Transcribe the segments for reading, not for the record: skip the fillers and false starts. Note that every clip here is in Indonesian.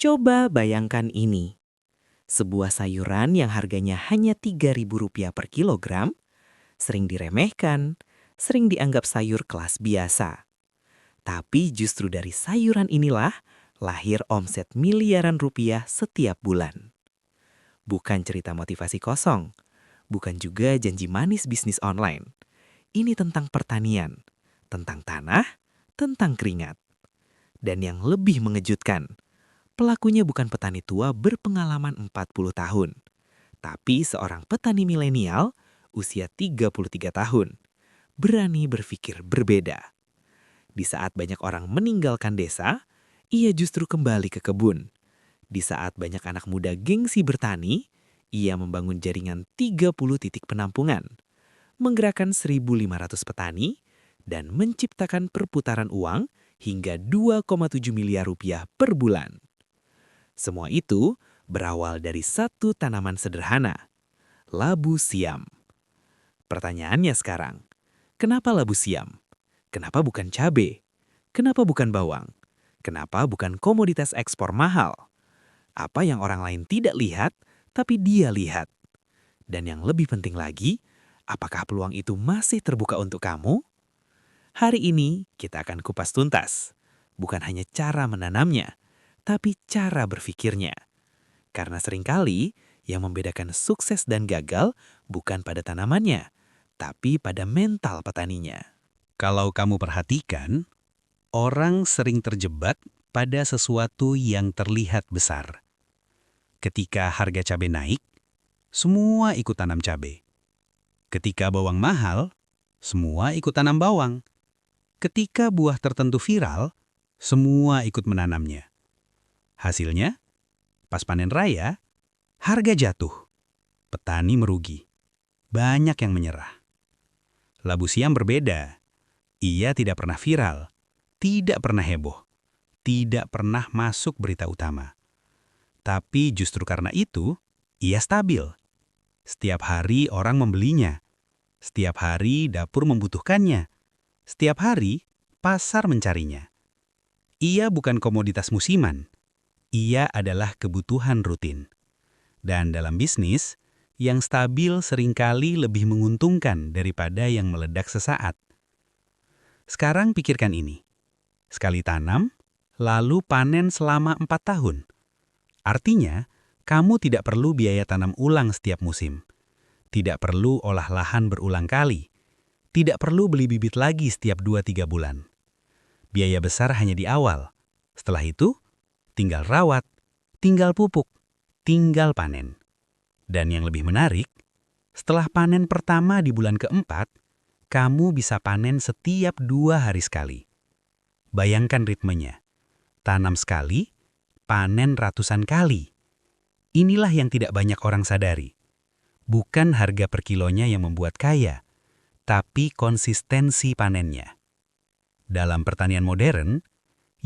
Coba bayangkan ini, sebuah sayuran yang harganya hanya Rp3.000 per kilogram, sering diremehkan, sering dianggap sayur kelas biasa. Tapi justru dari sayuran inilah lahir omset miliaran rupiah setiap bulan. Bukan cerita motivasi kosong, bukan juga janji manis bisnis online. Ini tentang pertanian, tentang tanah, tentang keringat. Dan yang lebih mengejutkan, pelakunya bukan petani tua berpengalaman 40 tahun, tapi seorang petani milenial usia 33 tahun, berani berpikir berbeda. Di saat banyak orang meninggalkan desa, ia justru kembali ke kebun. Di saat banyak anak muda gengsi bertani, ia membangun jaringan 30 titik penampungan, menggerakkan 1.500 petani, dan menciptakan perputaran uang hingga 2,7 miliar rupiah per bulan. Semua itu berawal dari satu tanaman sederhana, labu siam. Pertanyaannya sekarang, kenapa labu siam? Kenapa bukan cabai? Kenapa bukan bawang? Kenapa bukan komoditas ekspor mahal? Apa yang orang lain tidak lihat, tapi dia lihat? Dan yang lebih penting lagi, apakah peluang itu masih terbuka untuk kamu? Hari ini kita akan kupas tuntas, bukan hanya cara menanamnya, tapi cara berpikirnya. Karena seringkali yang membedakan sukses dan gagal bukan pada tanamannya, tapi pada mental petaninya. Kalau kamu perhatikan, orang sering terjebak pada sesuatu yang terlihat besar. Ketika harga cabai naik, semua ikut tanam cabai. Ketika bawang mahal, semua ikut tanam bawang. Ketika buah tertentu viral, semua ikut menanamnya. Hasilnya, pas panen raya, harga jatuh. Petani merugi. Banyak yang menyerah. Labu siam berbeda. Ia tidak pernah viral, tidak pernah heboh, tidak pernah masuk berita utama. Tapi justru karena itu, ia stabil. Setiap hari orang membelinya. Setiap hari dapur membutuhkannya. Setiap hari pasar mencarinya. Ia bukan komoditas musiman. Ia adalah kebutuhan rutin. Dan dalam bisnis, yang stabil seringkali lebih menguntungkan daripada yang meledak sesaat. Sekarang pikirkan ini. Sekali tanam, lalu panen selama 4 tahun. Artinya, kamu tidak perlu biaya tanam ulang setiap musim. Tidak perlu olah lahan berulang kali. Tidak perlu beli bibit lagi setiap 2-3 bulan. Biaya besar hanya di awal. Setelah itu, tinggal rawat, tinggal pupuk, tinggal panen. Dan yang lebih menarik, setelah panen pertama di bulan keempat, kamu bisa panen setiap 2 hari sekali. Bayangkan ritmenya. Tanam sekali, panen ratusan kali. Inilah yang tidak banyak orang sadari. Bukan harga per kilonya yang membuat kaya, tapi konsistensi panennya. Dalam pertanian modern,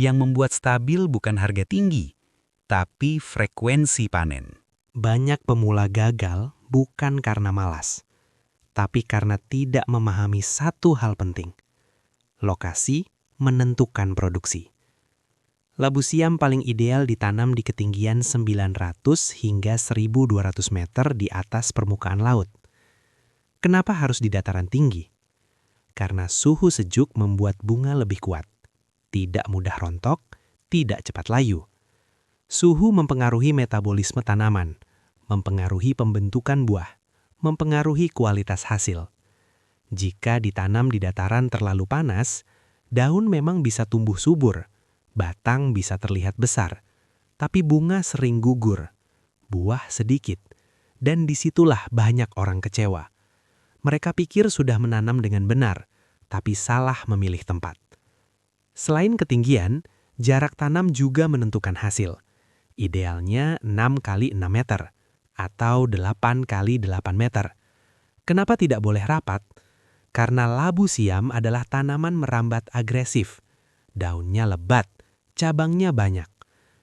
yang membuat stabil bukan harga tinggi, tapi frekuensi panen. Banyak pemula gagal bukan karena malas, tapi karena tidak memahami satu hal penting. Lokasi menentukan produksi. Labu siam paling ideal ditanam di ketinggian 900 hingga 1.200 meter di atas permukaan laut. Kenapa harus di dataran tinggi? Karena suhu sejuk membuat bunga lebih kuat, tidak mudah rontok, tidak cepat layu. Suhu mempengaruhi metabolisme tanaman, mempengaruhi pembentukan buah, mempengaruhi kualitas hasil. Jika ditanam di dataran terlalu panas, daun memang bisa tumbuh subur, batang bisa terlihat besar, tapi bunga sering gugur, buah sedikit, dan disitulah banyak orang kecewa. Mereka pikir sudah menanam dengan benar, tapi salah memilih tempat. Selain ketinggian, jarak tanam juga menentukan hasil. Idealnya 6 kali 6 meter atau 8 kali 8 meter. Kenapa tidak boleh rapat? Karena labu siam adalah tanaman merambat agresif. Daunnya lebat, cabangnya banyak.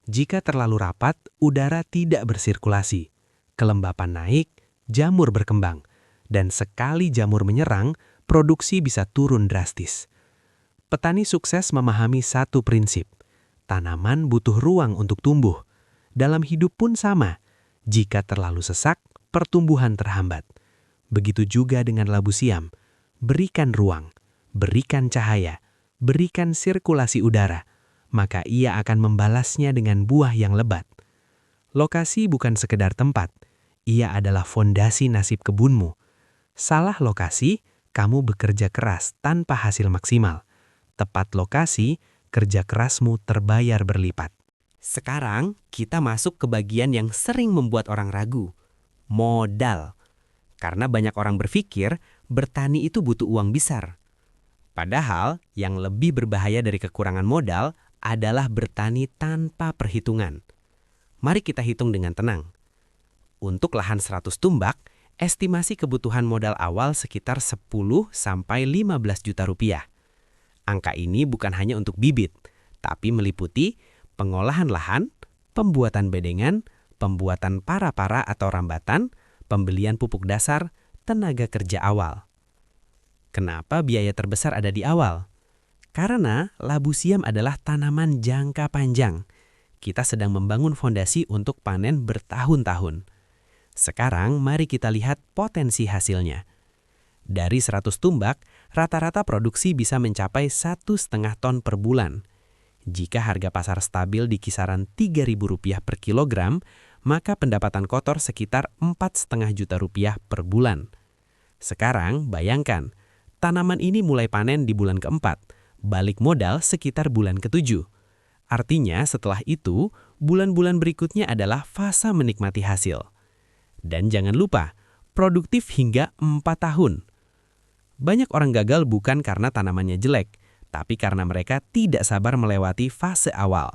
Jika terlalu rapat, udara tidak bersirkulasi. Kelembapan naik, jamur berkembang. Dan sekali jamur menyerang, produksi bisa turun drastis. Petani sukses memahami satu prinsip. Tanaman butuh ruang untuk tumbuh. Dalam hidup pun sama. Jika terlalu sesak, pertumbuhan terhambat. Begitu juga dengan labu siam. Berikan ruang, berikan cahaya, berikan sirkulasi udara, maka ia akan membalasnya dengan buah yang lebat. Lokasi bukan sekedar tempat, ia adalah fondasi nasib kebunmu. Salah lokasi, kamu bekerja keras tanpa hasil maksimal. Tepat lokasi, kerja kerasmu terbayar berlipat. Sekarang kita masuk ke bagian yang sering membuat orang ragu. Modal. Karena banyak orang berpikir bertani itu butuh uang besar. Padahal yang lebih berbahaya dari kekurangan modal adalah bertani tanpa perhitungan. Mari kita hitung dengan tenang. Untuk lahan 100 tumbak, estimasi kebutuhan modal awal sekitar 10 sampai 15 juta rupiah. Angka ini bukan hanya untuk bibit, tapi meliputi pengolahan lahan, pembuatan bedengan, pembuatan para-para atau rambatan, pembelian pupuk dasar, tenaga kerja awal. Kenapa biaya terbesar ada di awal? Karena labu siam adalah tanaman jangka panjang. Kita sedang membangun fondasi untuk panen bertahun-tahun. Sekarang mari kita lihat potensi hasilnya. Dari 100 tumbak, rata-rata produksi bisa mencapai 1,5 ton per bulan. Jika harga pasar stabil di kisaran Rp3.000 per kilogram, maka pendapatan kotor sekitar Rp4,5 juta per bulan. Sekarang bayangkan, tanaman ini mulai panen di bulan keempat, balik modal sekitar bulan ketujuh. Artinya setelah itu, bulan-bulan berikutnya adalah fase menikmati hasil. Dan jangan lupa, produktif hingga 4 tahun. Banyak orang gagal bukan karena tanamannya jelek, tapi karena mereka tidak sabar melewati fase awal.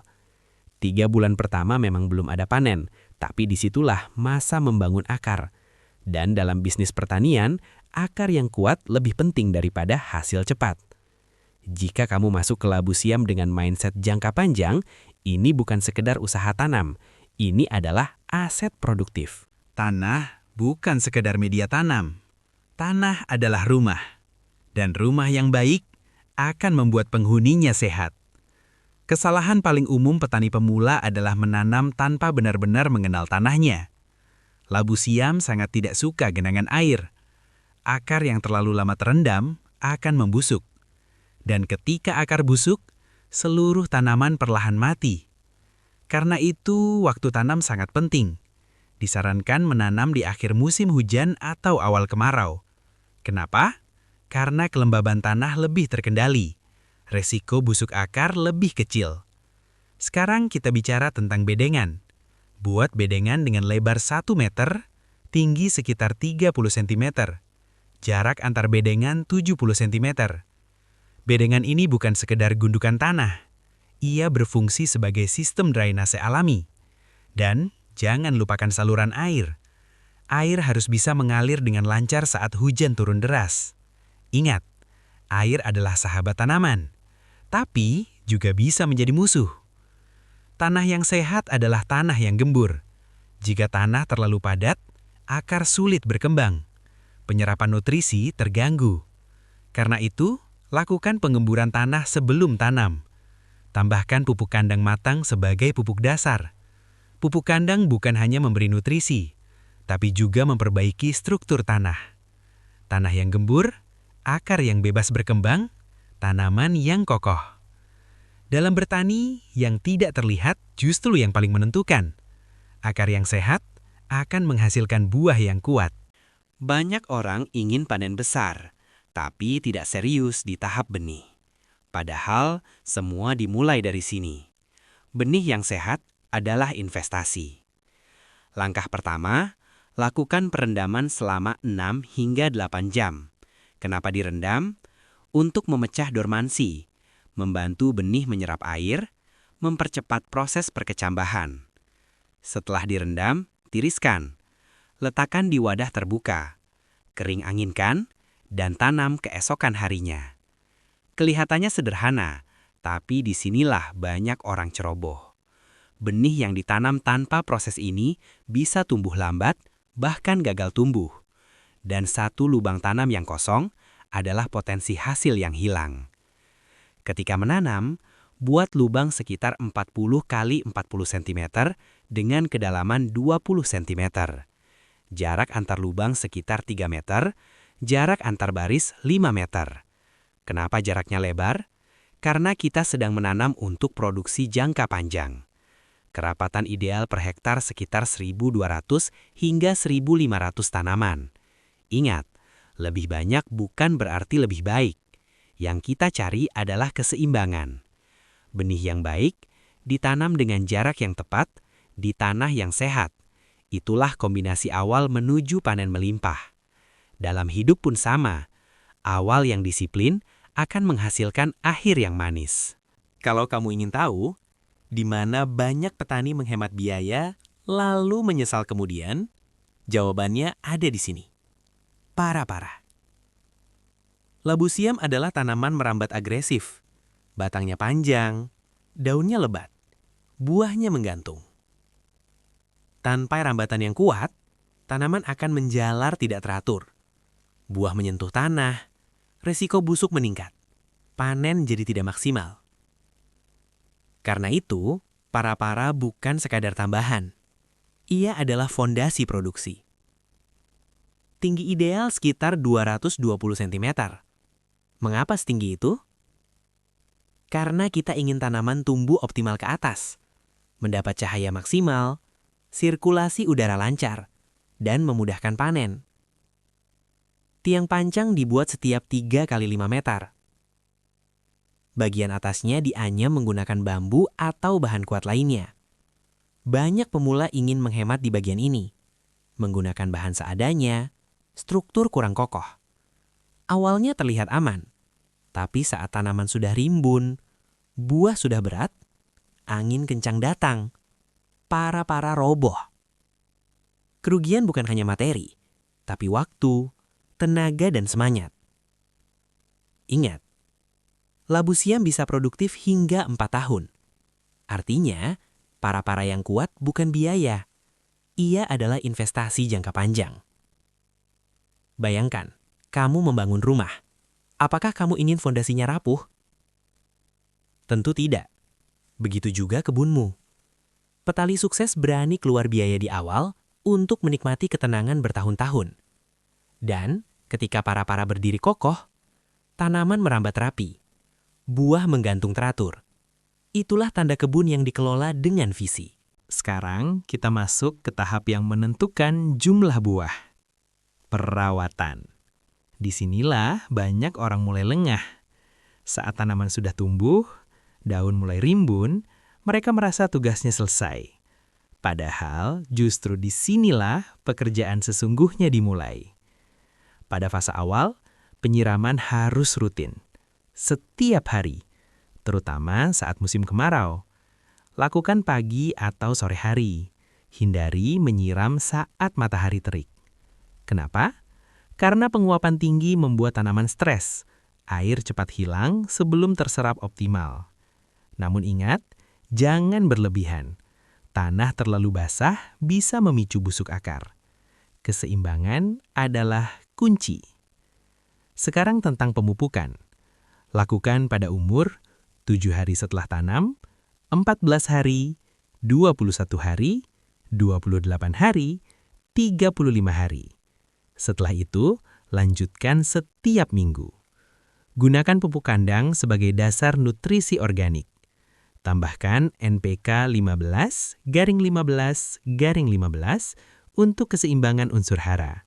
3 bulan pertama memang belum ada panen, tapi disitulah masa membangun akar. Dan dalam bisnis pertanian, akar yang kuat lebih penting daripada hasil cepat. Jika kamu masuk ke labu siam dengan mindset jangka panjang, ini bukan sekedar usaha tanam, ini adalah aset produktif. Tanah bukan sekedar media tanam. Tanah adalah rumah. Dan rumah yang baik akan membuat penghuninya sehat. Kesalahan paling umum petani pemula adalah menanam tanpa benar-benar mengenal tanahnya. Labu siam sangat tidak suka genangan air. Akar yang terlalu lama terendam akan membusuk. Dan ketika akar busuk, seluruh tanaman perlahan mati. Karena itu, waktu tanam sangat penting. Disarankan menanam di akhir musim hujan atau awal kemarau. Kenapa? Karena kelembaban tanah lebih terkendali. Resiko busuk akar lebih kecil. Sekarang kita bicara tentang bedengan. Buat bedengan dengan lebar 1 meter, tinggi sekitar 30 cm. Jarak antar bedengan 70 cm. Bedengan ini bukan sekedar gundukan tanah. Ia berfungsi sebagai sistem drainase alami. Dan jangan lupakan saluran air. Air harus bisa mengalir dengan lancar saat hujan turun deras. Ingat, air adalah sahabat tanaman. Tapi juga bisa menjadi musuh. Tanah yang sehat adalah tanah yang gembur. Jika tanah terlalu padat, akar sulit berkembang. Penyerapan nutrisi terganggu. Karena itu, lakukan pengemburan tanah sebelum tanam. Tambahkan pupuk kandang matang sebagai pupuk dasar. Pupuk kandang bukan hanya memberi nutrisi, tapi juga memperbaiki struktur tanah. Tanah yang gembur, akar yang bebas berkembang, tanaman yang kokoh. Dalam bertani, yang tidak terlihat justru yang paling menentukan. Akar yang sehat akan menghasilkan buah yang kuat. Banyak orang ingin panen besar, tapi tidak serius di tahap benih. Padahal semua dimulai dari sini. Benih yang sehat adalah investasi. Langkah pertama, lakukan perendaman selama 6 hingga 8 jam. Kenapa direndam? Untuk memecah dormansi, membantu benih menyerap air, mempercepat proses perkecambahan. Setelah direndam, tiriskan. Letakkan di wadah terbuka. Kering anginkan, dan tanam keesokan harinya. Kelihatannya sederhana, tapi disinilah banyak orang ceroboh. Benih yang ditanam tanpa proses ini bisa tumbuh lambat, bahkan gagal tumbuh. Dan satu lubang tanam yang kosong adalah potensi hasil yang hilang. Ketika menanam, Buat lubang sekitar 40 kali 40 cm dengan kedalaman 20 cm. Jarak antar lubang sekitar 3 meter, jarak antar baris 5 meter. Kenapa jaraknya lebar? Karena kita sedang menanam untuk produksi jangka panjang. Kerapatan ideal per hektar sekitar 1.200 hingga 1.500 tanaman. Ingat, lebih banyak bukan berarti lebih baik. Yang kita cari adalah keseimbangan. Benih yang baik, ditanam dengan jarak yang tepat, di tanah yang sehat. Itulah kombinasi awal menuju panen melimpah. Dalam hidup pun sama. Awal yang disiplin akan menghasilkan akhir yang manis. Kalau kamu ingin tahu, di mana banyak petani menghemat biaya, lalu menyesal kemudian, jawabannya ada di sini. Para-para. Labu siam adalah tanaman merambat agresif. Batangnya panjang, daunnya lebat, buahnya menggantung. Tanpa rambatan yang kuat, tanaman akan menjalar tidak teratur. Buah menyentuh tanah, resiko busuk meningkat. Panen jadi tidak maksimal. Karena itu, para-para bukan sekadar tambahan. Ia adalah fondasi produksi. Tinggi ideal sekitar 220 cm. Mengapa setinggi itu? Karena kita ingin tanaman tumbuh optimal ke atas, mendapat cahaya maksimal, sirkulasi udara lancar, dan memudahkan panen. Tiang pancang dibuat setiap 3 kali 5 meter. Bagian atasnya dianyam menggunakan bambu atau bahan kuat lainnya. Banyak pemula ingin menghemat di bagian ini, menggunakan bahan seadanya, struktur kurang kokoh. Awalnya terlihat aman, tapi saat tanaman sudah rimbun, buah sudah berat, angin kencang datang, para-para roboh. Kerugian bukan hanya materi, tapi waktu, tenaga, dan semangat. Ingat, labu siam bisa produktif hingga 4 tahun. Artinya, para-para yang kuat bukan biaya. Ia adalah investasi jangka panjang. Bayangkan, kamu membangun rumah. Apakah kamu ingin fondasinya rapuh? Tentu tidak. Begitu juga kebunmu. Petani sukses berani keluar biaya di awal untuk menikmati ketenangan bertahun-tahun. Dan ketika para-para berdiri kokoh, tanaman merambat rapi. Buah menggantung teratur. Itulah tanda kebun yang dikelola dengan visi. Sekarang kita masuk ke tahap yang menentukan jumlah buah. Perawatan. Disinilah banyak orang mulai lengah. Saat tanaman sudah tumbuh, daun mulai rimbun, mereka merasa tugasnya selesai. Padahal justru disinilah pekerjaan sesungguhnya dimulai. Pada fase awal, penyiraman harus rutin. Setiap hari, terutama saat musim kemarau. Lakukan pagi atau sore hari. Hindari menyiram saat matahari terik. Kenapa? Karena penguapan tinggi membuat tanaman stres. Air cepat hilang sebelum terserap optimal. Namun ingat, jangan berlebihan. Tanah terlalu basah bisa memicu busuk akar. Keseimbangan adalah kunci. Sekarang tentang pemupukan. Lakukan pada umur 7 hari setelah tanam, 14 hari, 21 hari, 28 hari, 35 hari. Setelah itu, lanjutkan setiap minggu. Gunakan pupuk kandang sebagai dasar nutrisi organik. Tambahkan NPK 15/15/15 untuk keseimbangan unsur hara.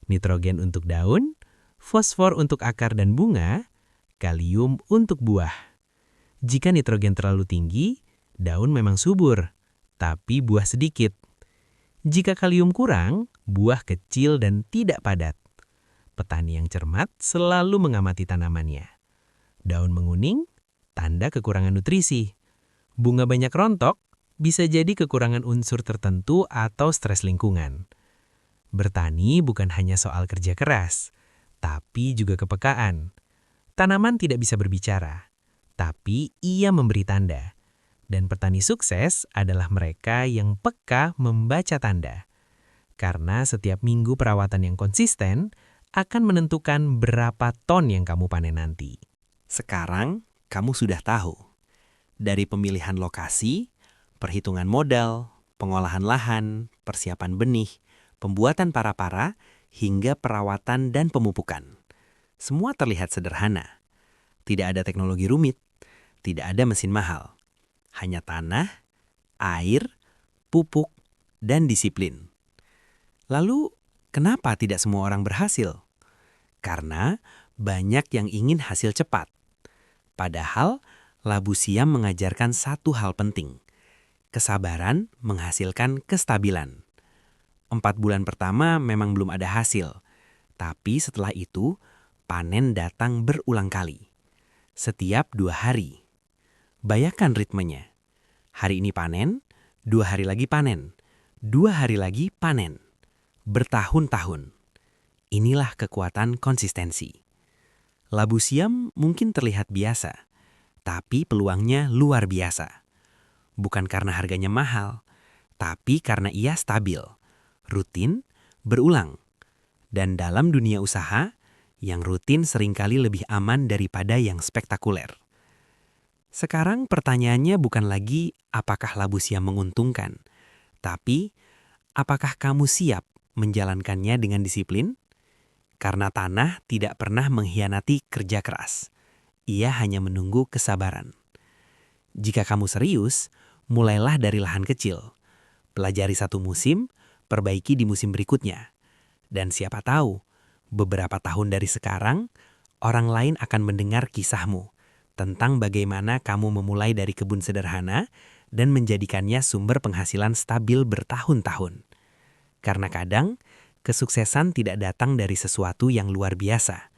Nitrogen untuk daun, fosfor untuk akar dan bunga, kalium untuk buah. Jika nitrogen terlalu tinggi, daun memang subur, tapi buah sedikit. Jika kalium kurang, buah kecil dan tidak padat. Petani yang cermat selalu mengamati tanamannya. Daun menguning, tanda kekurangan nutrisi. Bunga banyak rontok, bisa jadi kekurangan unsur tertentu atau stres lingkungan. Bertani bukan hanya soal kerja keras, tapi juga kepekaan. Tanaman tidak bisa berbicara, tapi ia memberi tanda. Dan petani sukses adalah mereka yang peka membaca tanda. Karena setiap minggu perawatan yang konsisten akan menentukan berapa ton yang kamu panen nanti. Sekarang, kamu sudah tahu. Dari pemilihan lokasi, perhitungan modal, pengolahan lahan, persiapan benih, pembuatan para-para, hingga perawatan dan pemupukan. Semua terlihat sederhana. Tidak ada teknologi rumit, tidak ada mesin mahal. Hanya tanah, air, pupuk, dan disiplin. Lalu, kenapa tidak semua orang berhasil? Karena banyak yang ingin hasil cepat. Padahal, Labu Siam mengajarkan satu hal penting. Kesabaran menghasilkan kestabilan. 4 bulan pertama memang belum ada hasil. Tapi setelah itu, panen datang berulang kali. Setiap 2 hari. Bayangkan ritmenya. Hari ini panen, 2 hari lagi panen. 2 hari lagi panen. Bertahun-tahun. Inilah kekuatan konsistensi. Labu Siam mungkin terlihat biasa, tapi peluangnya luar biasa. Bukan karena harganya mahal, tapi karena ia stabil, rutin, berulang. Dan dalam dunia usaha, yang rutin seringkali lebih aman daripada yang spektakuler. Sekarang pertanyaannya bukan lagi apakah Labu Siam menguntungkan, tapi apakah kamu siap menjalankannya dengan disiplin? Karena tanah tidak pernah mengkhianati kerja keras. Ia hanya menunggu kesabaran. Jika kamu serius, mulailah dari lahan kecil. Pelajari 1 musim, perbaiki di musim berikutnya. Dan siapa tahu, beberapa tahun dari sekarang, orang lain akan mendengar kisahmu tentang bagaimana kamu memulai dari kebun sederhana dan menjadikannya sumber penghasilan stabil bertahun-tahun. Karena kadang, kesuksesan tidak datang dari sesuatu yang luar biasa,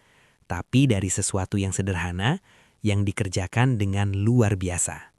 tapi dari sesuatu yang sederhana yang dikerjakan dengan luar biasa.